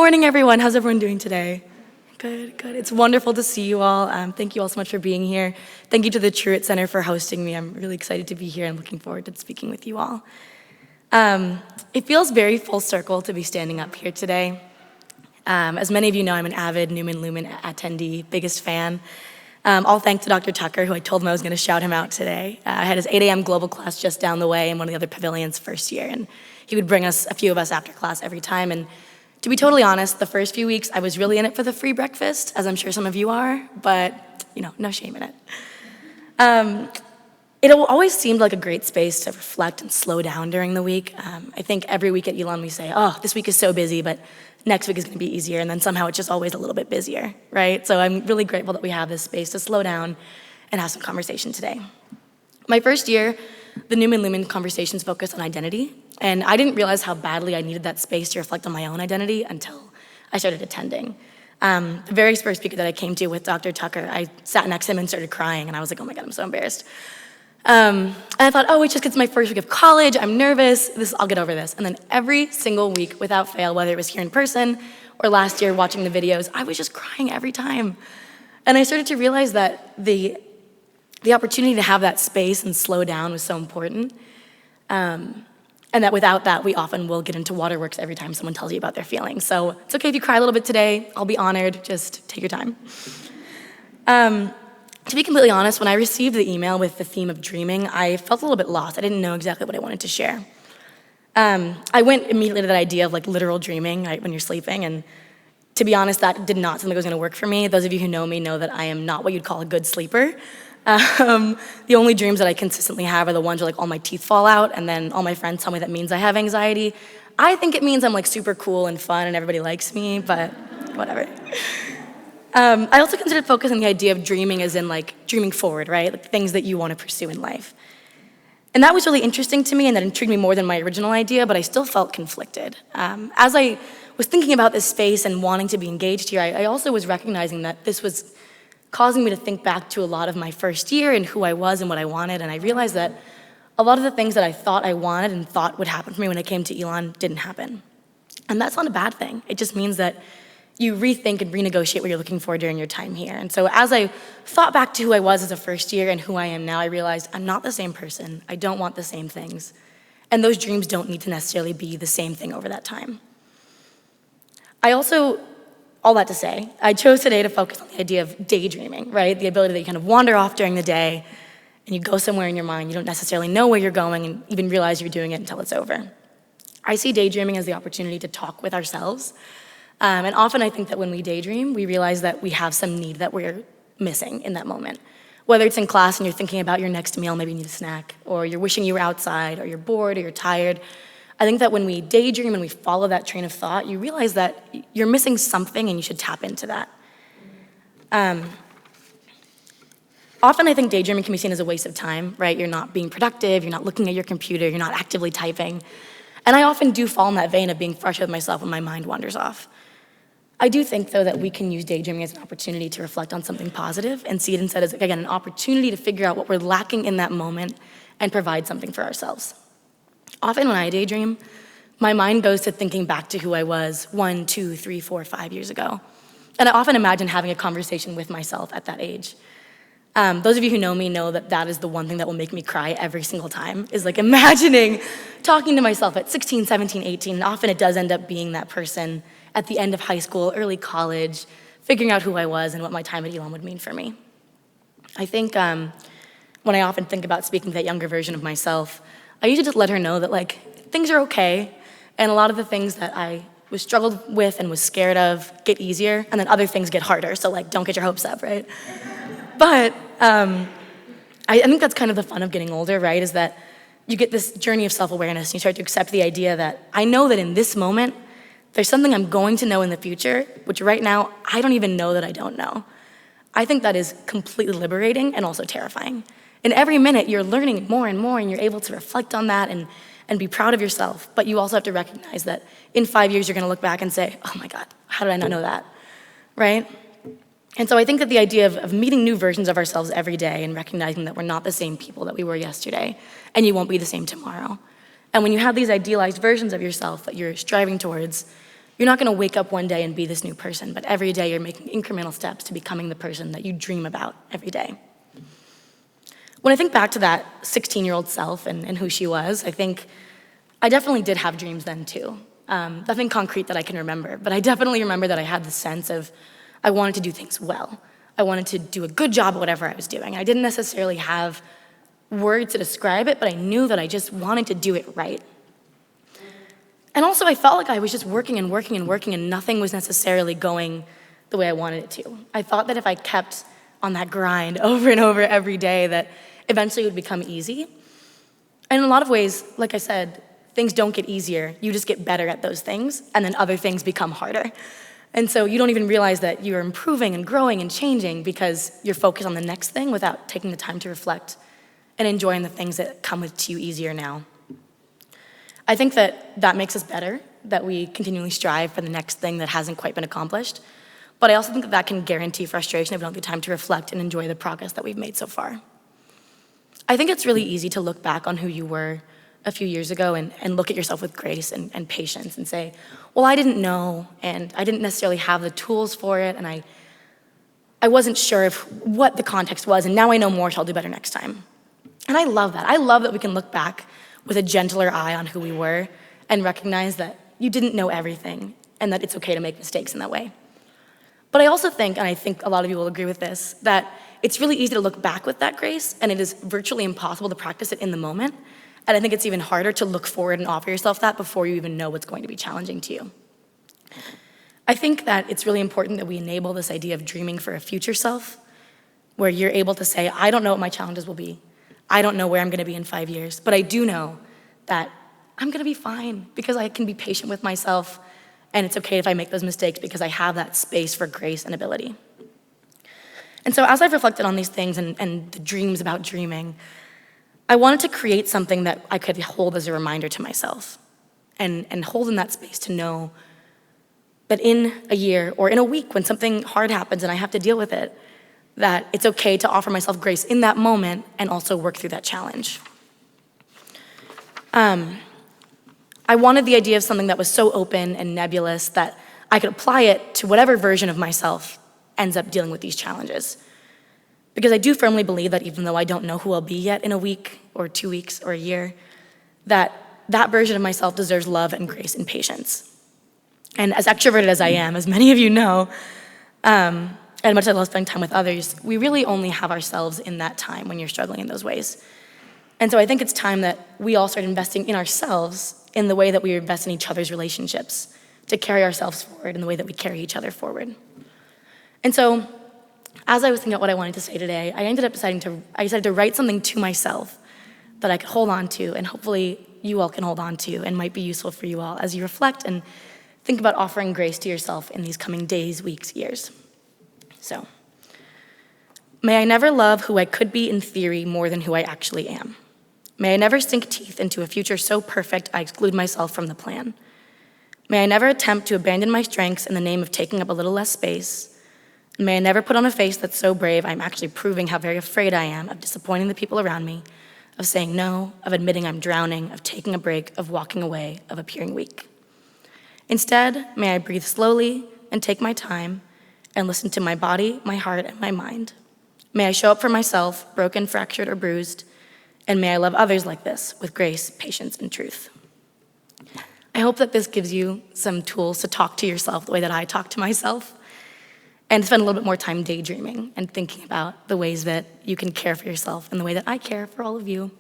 morning, everyone. How's everyone doing today? Good, good. It's wonderful to see you all. Thank you all so much for being here. Thank you to the Truett Center for hosting me. I'm really excited to be here and looking forward to speaking with you all. It feels very full circle to be standing up here today. As many of you know, I'm an avid Newman Lumen attendee, biggest fan. All thanks to Dr. Tucker, who I told him I was going to shout him out today. I had his 8 a.m. global class just down the way in one of the other pavilions first year, and he would bring us, a few of us after class every time. And to be totally honest, the first few weeks, I was really in it for the free breakfast, as I'm sure some of you are, but, no shame in it. It always seemed like a great space to reflect and slow down during the week. I think every week at Elon we say, oh, this week is so busy, but next week is going to be easier, and then somehow it's just always a little bit busier, right? So I'm really grateful that we have this space to slow down and have some conversation today. My first year, the Newman Lumen conversations focused on identity, and I didn't realize how badly I needed that space to reflect on my own identity until I started attending. The very first speaker that I came to with Dr. Tucker, I sat next to him and started crying, and I was like, oh my God, I'm so embarrassed. And I thought, oh, it's just 'cause it's my first week of college, I'm nervous, I'll get over this. And then every single week, without fail, whether it was here in person or last year watching the videos, I was just crying every time. And I started to realize that the opportunity to have that space and slow down was so important. And that without that, we often will get into waterworks every time someone tells you about their feelings. So it's okay if you cry a little bit today, I'll be honored, just take your time. To be completely honest, when I received the email with the theme of dreaming, I felt a little bit lost. I didn't know exactly what I wanted to share. I went immediately to that idea of literal dreaming, right, when you're sleeping, and to be honest, that did not seem like it was gonna work for me. Those of you who know me know that I am not what you'd call a good sleeper. The only dreams that I consistently have are the ones where all my teeth fall out, and then all my friends tell me that means I have anxiety. I think it means I'm super cool and fun and everybody likes me, but whatever. I also considered focusing on the idea of dreaming as in dreaming forward, right? Things that you want to pursue in life. And that was really interesting to me, and that intrigued me more than my original idea, but I still felt conflicted. As I was thinking about this space and wanting to be engaged here, I also was recognizing that this was causing me to think back to a lot of my first year and who I was and what I wanted, and I realized that a lot of the things that I thought I wanted and thought would happen for me when I came to Elon didn't happen. And that's not a bad thing. It just means that you rethink and renegotiate what you're looking for during your time here. And so as I thought back to who I was as a first year and who I am now, I realized I'm not the same person. I don't want the same things. And those dreams don't need to necessarily be the same thing over that time. All that to say, I chose today to focus on the idea of daydreaming, right? The ability that you kind of wander off during the day and you go somewhere in your mind, you don't necessarily know where you're going and even realize you're doing it until it's over. I see daydreaming as the opportunity to talk with ourselves. And often I think that when we daydream, we realize that we have some need that we're missing in that moment. Whether it's in class and you're thinking about your next meal, maybe you need a snack, or you're wishing you were outside, or you're bored, or you're tired. I think that when we daydream and we follow that train of thought, you realize that you're missing something and you should tap into that. Often I think daydreaming can be seen as a waste of time, right? You're not being productive, you're not looking at your computer, you're not actively typing. And I often do fall in that vein of being frustrated with myself when my mind wanders off. I do think, though, that we can use daydreaming as an opportunity to reflect on something positive and see it instead as, again, an opportunity to figure out what we're lacking in that moment and provide something for ourselves. Often when I daydream, my mind goes to thinking back to who I was 1, 2, 3, 4, 5 years ago. And I often imagine having a conversation with myself at that age. Those of you who know me know that that is the one thing that will make me cry every single time, is imagining talking to myself at 16, 17, 18, and often it does end up being that person at the end of high school, early college, figuring out who I was and what my time at Elon would mean for me. I think when I often think about speaking to that younger version of myself, I usually just let her know that things are okay, and a lot of the things that I was struggled with and was scared of get easier, and then other things get harder, so don't get your hopes up, right? But I think that's kind of the fun of getting older, right, is that you get this journey of self-awareness, and you start to accept the idea that I know that in this moment, there's something I'm going to know in the future, which right now, I don't even know that I don't know. I think that is completely liberating and also terrifying. In every minute, you're learning more and more, and you're able to reflect on that and be proud of yourself. But you also have to recognize that in 5 years, you're gonna look back and say, oh my God, how did I not know that, right? And so I think that the idea of meeting new versions of ourselves every day and recognizing that we're not the same people that we were yesterday, and you won't be the same tomorrow. And when you have these idealized versions of yourself that you're striving towards, You're not gonna wake up one day and be this new person, but every day you're making incremental steps to becoming the person that you dream about every day. When I think back to that 16-year-old self and who she was, I think I definitely did have dreams then too. Nothing concrete that I can remember, but I definitely remember that I had the sense of I wanted to do things well. I wanted to do a good job at whatever I was doing. I didn't necessarily have words to describe it, but I knew that I just wanted to do it right. And also I felt like I was just working and working and working and nothing was necessarily going the way I wanted it to. I thought that if I kept on that grind over and over every day that eventually it would become easy. And in a lot of ways, like I said, things don't get easier. You just get better at those things and then other things become harder. And so you don't even realize that you're improving and growing and changing because you're focused on the next thing without taking the time to reflect and enjoying the things that come to you easier now. I think that makes us better, that we continually strive for the next thing that hasn't quite been accomplished. But I also think that can guarantee frustration if we don't get time to reflect and enjoy the progress that we've made so far. I think it's really easy to look back on who you were a few years ago and look at yourself with grace and patience and say, well, I didn't know, and I didn't necessarily have the tools for it, and I wasn't sure of what the context was, and now I know more, so I'll do better next time. And I love that. I love that we can look back with a gentler eye on who we were and recognize that you didn't know everything and that it's okay to make mistakes in that way. But I also think, and I think a lot of you will agree with this, that it's really easy to look back with that grace, and it is virtually impossible to practice it in the moment. And I think it's even harder to look forward and offer yourself that before you even know what's going to be challenging to you. I think that it's really important that we enable this idea of dreaming for a future self, where you're able to say, I don't know what my challenges will be. I don't know where I'm gonna be in 5 years, but I do know that I'm gonna be fine because I can be patient with myself, and it's okay if I make those mistakes because I have that space for grace and ability. And so as I've reflected on these things and the dreams about dreaming, I wanted to create something that I could hold as a reminder to myself and hold in that space to know that in a year or in a week when something hard happens and I have to deal with it, that it's okay to offer myself grace in that moment and also work through that challenge. I wanted the idea of something that was so open and nebulous that I could apply it to whatever version of myself ends up dealing with these challenges. Because I do firmly believe that even though I don't know who I'll be yet in a week or 2 weeks or a year, that version of myself deserves love and grace and patience. And as extroverted as I am, as many of you know, and much as I love spending time with others, we really only have ourselves in that time when you're struggling in those ways. And so I think it's time that we all start investing in ourselves in the way that we invest in each other's relationships to carry ourselves forward in the way that we carry each other forward. And so as I was thinking about what I wanted to say today, I decided to write something to myself that I could hold on to and hopefully you all can hold on to and might be useful for you all as you reflect and think about offering grace to yourself in these coming days, weeks, years. So, may I never love who I could be in theory more than who I actually am. May I never sink teeth into a future so perfect I exclude myself from the plan. May I never attempt to abandon my strengths in the name of taking up a little less space. And may I never put on a face that's so brave I'm actually proving how very afraid I am of disappointing the people around me, of saying no, of admitting I'm drowning, of taking a break, of walking away, of appearing weak. Instead, may I breathe slowly and take my time and listen to my body, my heart, and my mind. May I show up for myself, broken, fractured, or bruised, and may I love others like this, with grace, patience, and truth. I hope that this gives you some tools to talk to yourself the way that I talk to myself, and spend a little bit more time daydreaming and thinking about the ways that you can care for yourself and the way that I care for all of you.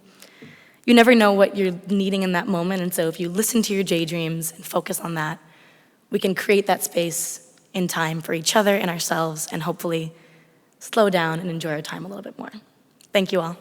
You never know what you're needing in that moment, and so if you listen to your daydreams and focus on that, we can create that space in time for each other and ourselves, and hopefully slow down and enjoy our time a little bit more. Thank you all.